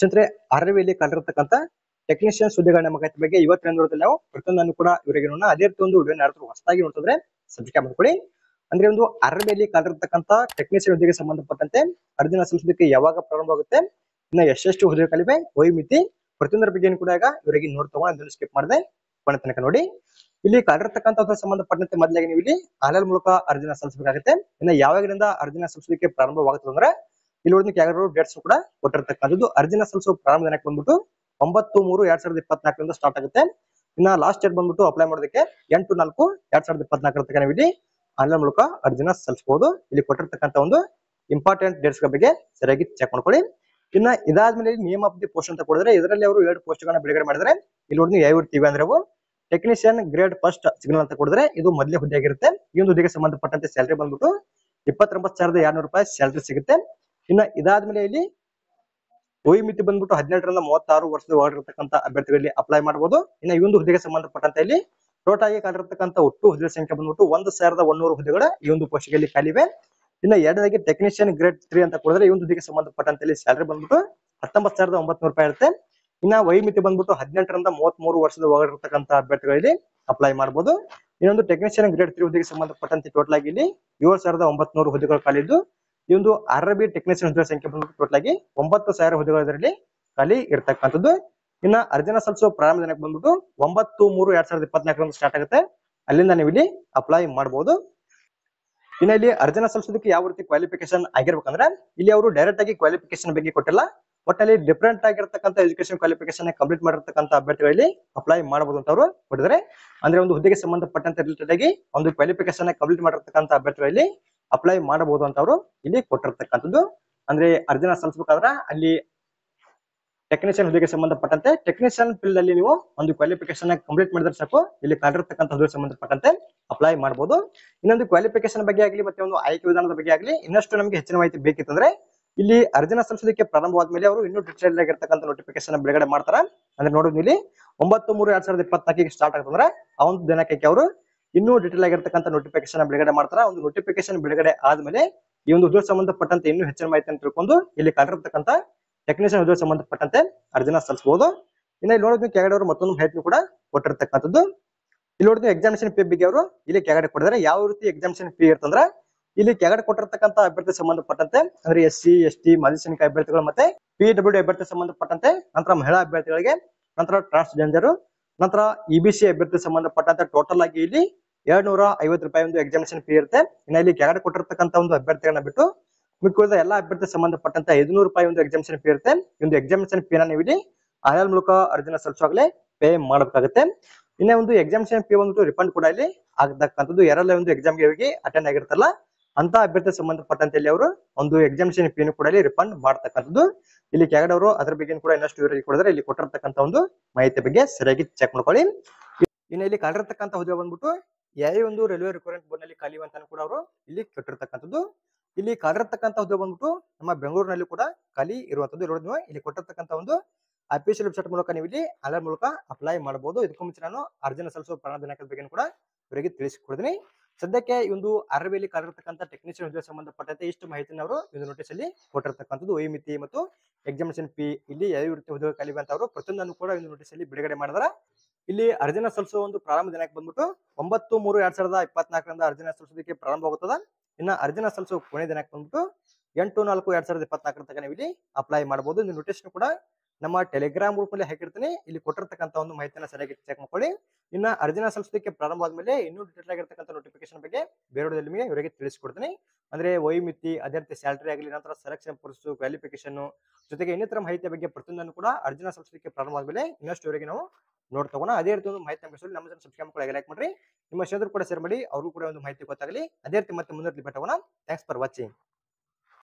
ಸ್ನೇಹಿತರೆ ಅರವಿಯಲ್ಲಿ ಕಂಡಿರತಕ್ಕಂತ ಟೆಕ್ನಿಷಿಯನ್ ಹುದ್ದೆಗಳ ಮಾಹಿತಿ ಬಗ್ಗೆ ಇವತ್ತಿನ ನೋಡೋದ್ರಲ್ಲಿ ನಾವು ಪ್ರತಿಯೊಂದನ್ನು ಕೂಡ ಇವರಿಗೆ ನೋಡೋಣ. ಅದೇ ರೀತಿ ಒಂದು ವಿಡಿಯೋ ಯಾರಾದ್ರೂ ಹೊಸದಾಗಿ ನೋಡ್ತಿದ್ರೆ ಸಬ್ಸ್ಕ್ರೈಬ್ ಮಾಡ್ಕೊಳ್ಳಿ. ಅಂದ್ರೆ ಒಂದು ಅರವಿಯಲ್ಲಿ ಕಂಡಿರತಕ್ಕಂತ ಟೆಕ್ನಿಷಿಯನ್ ಹುದ್ದೆಗೆ ಸಂಬಂಧಪಟ್ಟಂತೆ ಅರ್ಜಿನ ಸಲ್ಲಿಸೋದಕ್ಕೆ ಯಾವಾಗ ಪ್ರಾರಂಭ ಆಗುತ್ತೆ, ಇನ್ನು ಎಷ್ಟೆಷ್ಟು ಹುದ್ದೆಗಳಿವೆ, ವಯೋಮಿತಿ ಪ್ರತಿಯೊಂದರ ಬಗ್ಗೆ ಕೂಡ ಈಗ ಇವರಿಗೆ ನೋಡ್ತಾ ಅದನ್ನು ಸ್ಕಿಪ್ ಮಾಡದೆ ಕೊನೆ ತನಕ ನೋಡಿ. ಇಲ್ಲಿ ಕಂಡಿರತಕ್ಕಂತ ಸಂಬಂಧಪಟ್ಟಂತೆ ಮೊದಲಾಗಿ ನೀವು ಇಲ್ಲಿ ಆನ್ಲೈನ್ ಮೂಲಕ ಅರ್ಜಿನ ಸಲ್ಲಿಸಬೇಕಾಗುತ್ತೆ. ಇನ್ನು ಯಾವಾಗಿನಿಂದ ಅರ್ಜಿನ ಸಲ್ಲಿಸೋದಕ್ಕೆ ಪ್ರಾರಂಭವಾಗುತ್ತದೆ ಅಂದ್ರೆ ಇಲ್ಲಿ ನೋಡಿದ ಯಾರು ಡೇಟ್ಸ್ ಕೂಡ ಕೊಟ್ಟಿರ್ತಕ್ಕಂಥದ್ದು. ಅರ್ಜಿನ ಸಲ್ಲಿಸುವ ಪ್ರಾರಂಭ ದಿನಕ್ಕೆ ಬಂದ್ಬಿಟ್ಟು 9/3/2024 ಸ್ಟಾರ್ಟ್ ಆಗುತ್ತೆ. ಇನ್ನ ಲಾಸ್ಟ್ ಡೇಟ್ ಬಂದ್ಬಿಟ್ಟು ಅಪ್ಲೈ ಮಾಡೋದಕ್ಕೆ 8/4/2024 ತನಕ ನೀವು ಇಲ್ಲಿ ಆನ್ಲೈನ್ ಮೂಲಕ ಅರ್ಜಿನ ಸಲ್ಲಿಸಬಹುದು. ಇಲ್ಲಿ ಕೊಟ್ಟಿರ್ತಕ್ಕಂಥ ಒಂದು ಇಂಪಾರ್ಟೆಂಟ್ ಡೇಟ್ಸ್ ಬಗ್ಗೆ ಸರಿಯಾಗಿ ಚೆಕ್ ಮಾಡ್ಕೊಳ್ಳಿ. ಇನ್ನ ಇದಾದ್ಮೇಲೆ ನೇಮ್ ಆಫ್ ದಿ ಪೋಸ್ಟ್ ಅಂತ ಕೊಡಿದ್ರೆ ಇದರಲ್ಲಿ ಅವರು 2 ಪೋಸ್ಟ್ ಗಳನ್ನ ಬಿಡುಗಡೆ ಮಾಡಿದ್ರೆ ಇಲ್ಲಿ ನೋಡಿ ಯಾವ ಇರ್ತೀವಿ ಅಂದ್ರೆ ಅವು ಟೆಕ್ನಿಷಿಯನ್ ಗ್ರೇಡ್ ಫಸ್ಟ್ ಸಿಗ್ನಲ್ ಅಂತ ಕೊಡಿದ್ರೆ ಇದು ಮೊದಲೇ ಹುದ್ದೆ ಆಗಿರುತ್ತೆ. ಈ ಒಂದು ಹುದ್ದೆಗೆ ಸಂಬಂಧಪಟ್ಟಂತೆ ಸ್ಯಾಲರಿ ಬಂದ್ಬಿಟ್ಟು 29,200 ರೂಪಾಯಿ ಸ್ಯಾಲರಿ ಸಿಗುತ್ತೆ. ಇನ್ನ ಇದಾದ್ಮೇಲೆ ಇಲ್ಲಿ ವಯೋಮಿತಿ ಬಂದ್ಬಿಟ್ಟು 17ರಿಂದ 36 ವರ್ಷದ ಒಳಗಿರತಕ್ಕಂತ ಅಭ್ಯರ್ಥಿಗಳಲ್ಲಿ ಅಪ್ಲೈ ಮಾಡಬಹುದು. ಇನ್ನು ಈ ಒಂದು ಹುದ್ದೆಗೆ ಸಂಬಂಧಪಟ್ಟಂತೆ ಇಲ್ಲಿ ಟೋಟಲ್ ಆಗಿ ಕಾಲಿರತಕ್ಕಂತ ಒಟ್ಟು ಹುದ್ದೆ ಸಂಖ್ಯೆ ಬಂದ್ಬಿಟ್ಟು 1,100 ಹುದ್ದೆಗಳ ಈ ಒಂದು ಪೋಸ್ಟ್ಗೆ ಖಾಲಿವೆ. ಇನ್ನು ಎರಡನೇದಾಗಿ ಟೆಕ್ನಿಷಿಯನ್ ಗ್ರೇಡ್ 3 ಅಂತ ಕೊಡಿದ್ರೆ ಈ ಒಂದು ಹುದ್ದೆಗೆ ಸಂಬಂಧಪಟ್ಟಂತೆ ಇಲ್ಲಿ ಸ್ಯಾಲರಿ ಬಂದ್ಬಿಟ್ಟು 19,900 ರೂಪಾಯಿ ಇರುತ್ತೆ. ಇನ್ನ ವಯೋಮಿತಿ ಬಂದ್ಬಿಟ್ಟು 18ರಿಂದ 33 ವರ್ಷದ ಒಳಗಿರತಕ್ಕಂತ ಅಭ್ಯರ್ಥಿಗಳಲ್ಲಿ ಅಪ್ಲೈ ಮಾಡಬಹುದು. ಇನ್ನೊಂದು ಟೆಕ್ನಿಷಿಯನ್ ಗ್ರೇಡ್ 3 ಹುದ್ದೆಗೆ ಸಂಬಂಧಪಟ್ಟಂತೆ ಟೋಟಲ್ ಆಗಿ ಇಲ್ಲಿ 7,900 ಹುದ್ದೆಗಳು ಖಾಲಿದ್ದು ಈ ಒಂದು ಅರಬಿ ಟೆಕ್ನಿಷಿಯನ್ ಹುದ್ದೆಗಳ ಸಂಖ್ಯೆ ಬಂದ್ಬಿಟ್ಟು ಟೋಟಲ್ ಆಗಿ 9,000 ಹುದ್ದೆಗಳಲ್ಲಿ ಖಾಲಿ ಇರ್ತಕ್ಕಂಥದ್ದು. ಇನ್ನ ಅರ್ಜಿನ ಸಲ್ಲಿಸುವ ಪ್ರಾರಂಭ ದಿನಕ್ಕೆ ಬಂದ್ಬಿಟ್ಟು 9/3/2024 ಸ್ಟಾರ್ಟ್ ಆಗುತ್ತೆ. ಅಲ್ಲಿಂದ ನೀವು ಇಲ್ಲಿ ಅಪ್ಲೈ ಮಾಡಬಹುದು. ಇನ್ನ ಇಲ್ಲಿ ಅರ್ಜಿನ ಸಲ್ಲಿಸೋದಕ್ಕೆ ಯಾವ ರೀತಿ ಕ್ವಾಲಿಫಿಕೇಶನ್ ಆಗಿರ್ಬೇಕಂದ್ರೆ ಇಲ್ಲಿ ಅವರು ಡೈರೆಕ್ಟ್ ಆಗಿ ಕ್ವಾಲಿಫಿಕೇಶನ್ ಬಗ್ಗೆ ಕೊಟ್ಟಿಲ್ಲ. ಒಟ್ಟಲ್ಲಿ ಡಿಫರೆಂಟ್ ಆಗಿರತಕ್ಕಂತ ಎಜುಕೇಶನ್ ಕ್ವಾಲಿಫಿಕೇಶನ್ ಕಂಪ್ಲೀಟ್ ಮಾಡಿರ್ತಕ್ಕಂಥ ಅಭ್ಯರ್ಥಿಗಳಲ್ಲಿ ಅಪ್ಲೈ ಮಾಡಬಹುದು ಅಂತ ಅವರು ಕೊಟ್ಟಿದ್ದಾರೆ. ಅಂದ್ರೆ ಒಂದು ಹುದ್ದೆಗೆ ಸಂಬಂಧಪಟ್ಟಂತೆ ರಿಲೇಟೆಡ್ ಆಗಿ ಒಂದು ಕ್ವಾಲಿಫಿಕೇಶನ್ ಕಂಪ್ಲೀಟ್ ಮಾಡಿರ್ತಕ್ಕಂಥ ಅಭ್ಯರ್ಥಿಗಳಲ್ಲಿ ಅಪ್ಲೈ ಮಾಡಬಹುದು ಅಂತ ಅವರು ಇಲ್ಲಿ ಕೊಟ್ಟಿರ್ತಕ್ಕಂಥದ್ದು. ಅಂದ್ರೆ ಅರ್ಜಿನ ಸಲ್ಲಿಸಬೇಕಾದ್ರೆ ಅಲ್ಲಿ ಟೆಕ್ನಿಷಿಯನ್ ಹುದ್ದೆಗೆ ಸಂಬಂಧಪಟ್ಟಂತೆ ಟೆಕ್ನಿಷಿಯನ್ ಫೀಲ್ಡ್ ಅಲ್ಲಿ ನೀವು ಒಂದು ಕ್ವಾಲಿಫಿಕೇಶನ್ ಕಂಪ್ಲೀಟ್ ಮಾಡಿದ್ರೆ ಸಾಕು ಇಲ್ಲಿ ಕಾಲಿರ್ತಕ್ಕಂಥ ಹುದ್ದೆಗೆ ಸಂಬಂಧಪಟ್ಟಂತೆ ಅಪ್ಲೈ ಮಾಡಬಹುದು. ಇನ್ನೊಂದು ಕ್ವಾಲಿಫಿಕೇಶನ್ ಬಗ್ಗೆ ಆಗಲಿ ಮತ್ತೆ ಒಂದು ಆಯ್ಕೆ ವಿಧಾನದ ಬಗ್ಗೆ ಆಗಲಿ ಇನ್ನಷ್ಟು ನಮಗೆ ಹೆಚ್ಚಿನ ಮಾಹಿತಿ ಬೇಕಿತ್ತಂದ್ರೆ ಇಲ್ಲಿ ಅರ್ಜಿನ ಸಲ್ಲಿಸೋದಕ್ಕೆ ಪ್ರಾರಂಭವಾದ್ಮೇಲೆ ಅವರು ಇನ್ನೂ ಡಿಟೇಲ್ ಆಗಿರ್ತಕ್ಕಂಥ ನೋಟಿಫಿಕೇಶನ್ ಬಿಡುಗಡೆ ಮಾಡ್ತಾರ. ಅಂದ್ರೆ ನೋಡೋದು ಇಲ್ಲಿ 9/3/2024 ಸ್ಟಾರ್ಟ್ ಆಗ್ತಂದ್ರೆ ಆ ಒಂದು ದಿನಕ್ಕೆ ಅವರು ಇನ್ನೂ ಡಿಟೇಲ್ ಆಗಿರ್ತಕ್ಕಂಥ ನೋಟಿಫಿಕೇಶನ್ ಬಿಡುಗಡೆ ಮಾಡ್ತಾರ. ಒಂದು ನೋಟಿಫಿಕೇಶನ್ ಬಿಡುಗಡೆ ಆದ್ಮೇಲೆ ಈ ಒಂದು ಹುದ್ದೆಗೆ ಸಂಬಂಧಪಟ್ಟಂತೆ ಇನ್ನೂ ಹೆಚ್ಚಿನ ಮಾಹಿತಿಯನ್ನು ತಿಳ್ಕೊಂಡು ಇಲ್ಲಿ ಕಾಲಿರ್ತಕ್ಕಂಥ ಟೆಕ್ನಿಷಿಯನ್ ಹುದ್ದೆಗೆ ಸಂಬಂಧಪಟ್ಟಂತೆ ಅರ್ಜಿನ ಸಲ್ಲಿಸಬಹುದು. ಇನ್ನು ಇಲ್ಲಿ ನೋಡೋದು ಕೆಳಗಡೆ ಅವರು ಮತ್ತೊಂದು ಮಾಹಿತಿ ಕೂಡ ಕೊಟ್ಟಿರ್ತಕ್ಕಂಥದ್ದು. ಇಲ್ಲಿ ನೋಡಿದ್ರೆ ಎಕ್ಸಾಮಿನೇಷನ್ ಫೀ ಬಗ್ಗೆ ಅವರು ಇಲ್ಲಿ ಕೆಳಗಡೆ ಕೊಟ್ಟಿದ್ದಾರೆ. ಯಾವ ರೀತಿ ಎಕ್ಸಾಮಿನೇಷನ್ ಫೀ ಇರ್ತಂದ್ರೆ ಇಲ್ಲಿ ಕೆಳಗಡೆ ಕೊಟ್ಟಿರ್ತಕ್ಕಂಥ ಅಭ್ಯರ್ಥಿ ಸಂಬಂಧಪಟ್ಟಂತೆ ಅಂದ್ರೆ SC ST ಮಾಜಿ ಸೈನಿಕ ಅಭ್ಯರ್ಥಿಗಳು ಮತ್ತೆ PWD ಅಭ್ಯರ್ಥಿ ಸಂಬಂಧಪಟ್ಟಂತೆ ನಂತರ ಮಹಿಳಾ ಅಭ್ಯರ್ಥಿಗಳಿಗೆ ನಂತರ ಟ್ರಾನ್ಸ್ಜೆಂಡರ್ ನಂತರ EBC ಅಭ್ಯರ್ಥಿ ಸಂಬಂಧಪಟ್ಟಂತೆ ಟೋಟಲ್ ಆಗಿ ಇಲ್ಲಿ 250 ರೂಪಾಯಿ ಒಂದು ಎಕ್ಸಾಮಿನೇಷನ್ ಫೀ ಇರುತ್ತೆ. ಇನ್ನು ಇಲ್ಲಿ ಕೆಳಗಡೆ ಕೊಟ್ಟಿರ್ತಕ್ಕಂಥ ಒಂದು ಅಭ್ಯರ್ಥಿಗಳನ್ನ ಬಿಟ್ಟು ಮಿಕ್ಕಿದ ಎಲ್ಲಾ ಅಭ್ಯರ್ಥಿ ಸಂಬಂಧಪಟ್ಟಂತೆ 500 ರೂಪಾಯಿ ಒಂದು ಎಕ್ಸಾಮಿನೇಷನ್ ಫೀ ಇರುತ್ತೆ. ಈ ಒಂದು ಎಕ್ಸಾಮಿನೇಷನ್ ಫೀನ ನೀವು ಇಲ್ಲಿ ಆನ್ಲೈನ್ ಮೂಲಕ ಅರ್ಜಿನ ಸಲ್ಲಿಸುವಾಗಲೇ ಪೇ ಮಾಡಬೇಕಾಗುತ್ತೆ. ಇನ್ನೇ ಒಂದು ಎಕ್ಸಾಮಿನೇಷನ್ ಫೀ ಬಂದ್ಬಿಟ್ಟು ರಿಫಂಡ್ ಕೂಡ ಇಲ್ಲಿ ಆಗತಕ್ಕಂಥದ್ದು. ಯಾರೆಲ್ಲ ಒಂದು ಎಕ್ಸಾಮ್ಗೆ ಹೋಗಿ ಅಟೆಂಡ್ ಆಗಿರ್ತಾರಲ್ಲ ಅಂತ ಅಭ್ಯರ್ಥಿ ಸಂಬಂಧಪಟ್ಟಂತೆ ಇಲ್ಲಿ ಅವರು ಒಂದು ಎಕ್ಸಾಮಿನೇಷನ್ ಫೀನು ಕೂಡ ಇಲ್ಲಿ ರಿಫಂಡ್ ಮಾಡತಕ್ಕಂಥದ್ದು. ಇಲ್ಲಿ ಕೆಳಗಡೆ ಅವರು ಅದ್ರ ಬಗ್ಗೆ ಕೂಡ ಇನ್ನಷ್ಟು ವಿವರ ಕೊಡಿದ್ರೆ ಇಲ್ಲಿ ಕೊಟ್ಟಿರ್ತಕ್ಕಂಥ ಒಂದು ಮಾಹಿತಿ ಬಗ್ಗೆ ಸರಿಯಾಗಿ ಚೆಕ್ ಮಾಡ್ಕೊಳ್ಳಿ. ಇನ್ನು ಇಲ್ಲಿ ಕಾಲಿರ್ತಕ್ಕಂಥ ಹುದ್ದೆ ಬಂದ್ಬಿಟ್ಟು ಯಾವ ಒಂದು ರೈಲ್ವೆ ರಿಕ್ರೂಟ್ಮೆಂಟ್ ಬೋರ್ಡ್ ನಲ್ಲಿ ಖಾಲಿ ಅಂತ ಕೂಡ ಅವರು ಇಲ್ಲಿ ಕೊಟ್ಟಿರ್ತಕ್ಕಂಥದ್ದು. ಇಲ್ಲಿ ಕಾಲಿರ್ತಕ್ಕಂಥ ಹುದ್ದೆ ಬಂದ್ಬಿಟ್ಟು ನಮ್ಮ ಬೆಂಗಳೂರಿನಲ್ಲಿ ಕೂಡ ಖಾಲಿ ಇರುವಂತದ್ದು. ಇಲ್ಲಿ ಕೊಟ್ಟಿರ್ತಕ್ಕಂಥ ಒಂದು ಅಫಿಷಿಯಲ್ ವೆಬ್ಸೈಟ್ ಮೂಲಕ ನೀವು ಇಲ್ಲಿ ಆನ್ಲೈನ್ ಮೂಲಕ ಅಪ್ಲೈ ಮಾಡಬಹುದು. ಇದಕ್ಕೂ ಮುಂಚೆ ನಾನು ಅರ್ಜಿನ ಸಲ್ಲಿಸುವ ಪ್ರಾರಂಭ ದಿನಾಂಕದ ಬಗ್ಗೆ ಕೂಡ ಇವರಿಗೆ ತಿಳಿಸಿಕೊಡ್ತೀನಿ. ಸದ್ಯಕ್ಕೆ ಈ ಒಂದು ಅರಬಿಯಲ್ಲಿ ಕಾಲಿರ್ತಕ್ಕಂಥ ಟೆಕ್ನಿಷಿಯನ್ ಹುದ್ದೆಗೆ ಸಂಬಂಧಪಟ್ಟಂತೆ ಇಷ್ಟು ಮಾಹಿತಿನ ಅವರು ಒಂದು ನೋಟಿಸ್ ಅಲ್ಲಿ ಕೊಟ್ಟಿರ್ತಕ್ಕಂಥದ್ದು. ವಯೋಮಿತಿ ಮತ್ತು ಎಕ್ಸಾಮಿನೇಷನ್ ಫೀ ಇಲ್ಲಿ ಯಾವ ರೀತಿ ಹುದ್ದೆಗಳು ಖಾಲಿವೆ ಅಂತ ಅವರು ಪ್ರತಿಯೊಂದನ್ನು ಕೂಡ ಒಂದು ನೋಟಿಸ್ ಅಲ್ಲಿ ಬಿಡುಗಡೆ ಮಾಡಿದಾರೆ. ಇಲ್ಲಿ ಅರ್ಜಿನ ಸಲ್ಲಿಸುವ ಒಂದು ಪ್ರಾರಂಭ ದಿನಾಂಕ ಬಂದ್ಬಿಟ್ಟು 9/3/2024 ಅರ್ಜಿನ ಸಲ್ಲಿಸೋದಕ್ಕೆ ಪ್ರಾರಂಭವಾಗುತ್ತದೆ. ಇನ್ನು ಅರ್ಜಿನ ಸಲ್ಲಿಸುವ ಕೊನೆ ದಿನಾಂಕ ಬಂದ್ಬಿಟ್ಟು 8/4/2024 ತನಕ ನೀವು ಇಲ್ಲಿ ಅಪ್ಲೈ ಮಾಡಬಹುದು. ಈ ನೋಟಿಸ್ ಕೂಡ ನಮ್ಮ ಟೆಲಿಗ್ರಾಮ್ ಗ್ರೂಪ್ ನಲ್ಲಿ ಹಾಕಿರ್ತೀನಿ. ಇಲ್ಲಿ ಕೊಟ್ಟಿರ್ತಕ್ಕಂಥ ಒಂದು ಮಾಹಿತಿನ ಸರಿಯಾಗಿ ಚೆಕ್ ಮಾಡ್ಕೊಳ್ಳಿ. ಇನ್ನ ಅರ್ಜಿನ ಸಲ್ಲಿಸೋದಕ್ಕೆ ಪ್ರಾರಂಭ ಆದ್ಮೇಲೆ ಇನ್ನೂ ಡಿಟೇಲ್ ಆಗಿರ್ತಕ್ಕಂಥ ನೋಟಿಫಿಕೇಶನ್ ಬಗ್ಗೆ ಬೇರೆ ನಿಮಗೆ ಇವರಿಗೆ ತಿಳಿಸ್ಕೊಡ್ತೀನಿ. ಅಂದ್ರೆ ವಯೋಮಿತಿ ಅದೇ ರೀತಿ ಸ್ಯಾಲರಿ ಆಗಲಿ ನಂತರ ಸೆಲೆಕ್ಷನ್ ಪ್ರೋಸೆಸ್ ಕ್ವಾಲಿಫಿಕೇಶನ್ ಜೊತೆಗೆ ಇನ್ನಿತರ ಮಾಹಿತಿಯ ಬಗ್ಗೆ ಪ್ರತಿಯೊಂದನ್ನು ಕೂಡ ಅರ್ಜಿನ ಸಲ್ಲಿಸೋದಕ್ಕೆ ಪ್ರಾರಂಭ ಆದ್ಮೇಲೆ ಇನ್ನಷ್ಟು ಇವರಿಗೆ ನಾವು ನೋಡ್ತಗೋಣ. ಅದೇ ರೀತಿ ಒಂದು ಮಾಹಿತಿ ನಮ್ಮ ಚಾನಲ್ ಸಬ್ಸ್ಕ್ರೈಬ್ ಮಾಡಿ ಲೈಕ್ ಮಾಡ್ರಿ. ನಿಮ್ಮ ಸ್ನೇಹಿತರು ಕೂಡ ಶೇರ್ ಮಾಡಿ ಅವ್ರಿಗೂ ಕೂಡ ಒಂದು ಮಾಹಿತಿ ಗೊತ್ತಾಗಲಿ. ಅದೇ ರೀತಿ ಮತ್ತೆ ಮುಂದೆ ಭೇಟಿ ಆಗೋಣ. Thanks for watching.